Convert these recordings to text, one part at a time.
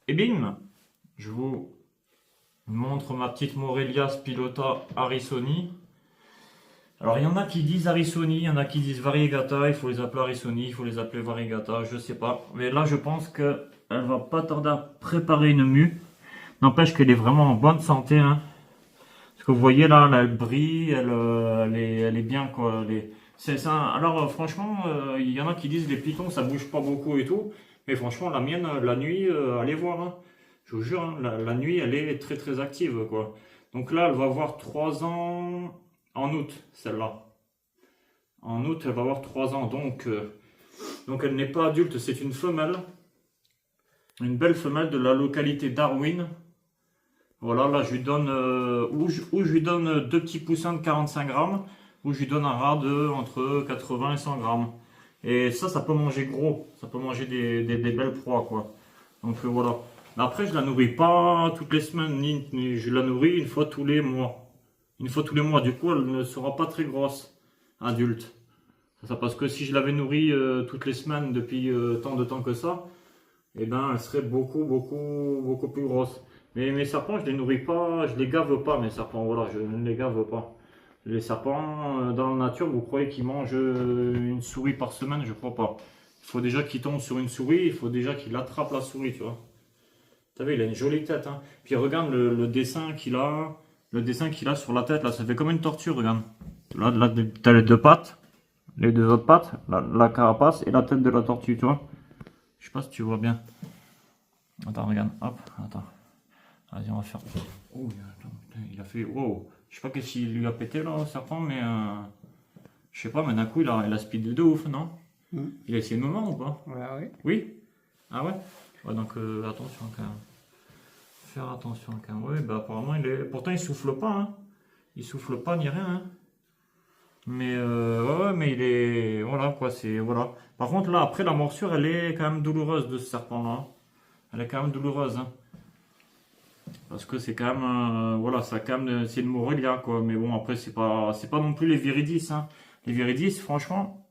Et bim, je vous montre ma petite Morelia Spilota Harrisoni. Alors il y en a qui disent Harrisoni, il y en a qui disent Variegata, il faut les appeler Harrisoni, il faut les appeler Variegata, je sais pas. Mais là je pense qu'elle va pas tarder à préparer une mue. N'empêche qu'elle est vraiment en bonne santé, hein. Parce que vous voyez là, elle brille, elle est bien quoi. C'est ça. Alors franchement, il y en a qui disent les pitons ça bouge pas beaucoup et tout. Mais franchement la mienne, la nuit, allez voir, hein. Je vous jure, hein, la nuit elle est très très active quoi. Donc là elle va avoir 3 ans en août, celle-là. En août elle va avoir 3 ans. Donc elle n'est pas adulte, c'est une femelle. Une belle femelle de la localité Darwin. Voilà, là je lui donne, ou je lui donne deux petits poussins de 45 grammes, ou je lui donne un rat de entre 80 et 100 grammes. Et ça peut manger gros, ça peut manger des belles proies, quoi. Donc voilà. Mais après, je la nourris pas toutes les semaines, ni je la nourris une fois tous les mois. Une fois tous les mois, du coup, elle ne sera pas très grosse, adulte. Ça parce que si je l'avais nourrie toutes les semaines depuis tant de temps que ça, eh ben, elle serait beaucoup plus grosse. Mais mes serpents, je les nourris pas, je les gave pas, mes serpents, voilà, je ne les gave pas. Les serpents, dans la nature, vous croyez qu'ils mangent une souris par semaine? Je crois pas. Il faut déjà qu'ils tombent sur une souris, il faut déjà qu'il attrape la souris, tu vois. Vous savez, il a une jolie tête, hein. Puis regarde le dessin qu'il a, sur la tête, là, ça fait comme une tortue, regarde. Là, t'as les deux pattes, les deux autres pattes, la carapace et la tête de la tortue, tu vois. Je sais pas si tu vois bien. Attends, regarde, hop, attends. Vas-y, on va faire. Oh, attends, putain, il a fait. Wow. Je sais pas qu'est-ce qu'il lui a pété là, le serpent, mais. Je sais pas, mais d'un coup, il a speedé de ouf, non? Il a essayé de me mordre ou pas? Ouais, oui. Oui? Ah ouais? Ouais, donc attention quand même. Faire attention quand même. Ouais, bah apparemment, pourtant, il souffle pas, hein. Il souffle pas ni rien, hein. Mais ouais, mais il est. Voilà quoi, c'est. Voilà. Par contre, là, après la morsure, elle est quand même douloureuse de ce serpent-là. Elle est quand même douloureuse, hein. Parce que c'est quand même, voilà, ça quand même, c'est une Morelia quoi. Mais bon, après c'est pas non plus les Viridis, hein. Les Viridis, franchement,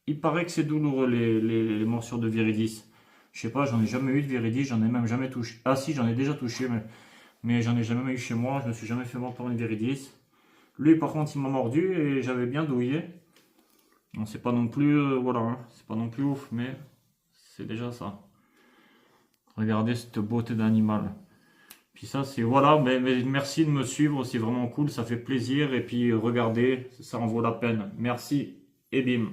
il paraît que c'est douloureux les morsures de Viridis. Je sais pas, j'en ai jamais eu de Viridis, j'en ai même jamais touché. Ah si, j'en ai déjà touché, mais j'en ai jamais eu chez moi. Je me suis jamais fait mordre par une Viridis. Lui, par contre, il m'a mordu et j'avais bien douillé. Donc c'est pas non plus, voilà, hein, c'est pas non plus ouf, mais c'est déjà ça. Regardez cette beauté d'animal. Puis ça, c'est voilà, mais merci de me suivre, c'est vraiment cool, ça fait plaisir. Et puis regardez, ça en vaut la peine. Merci et bim.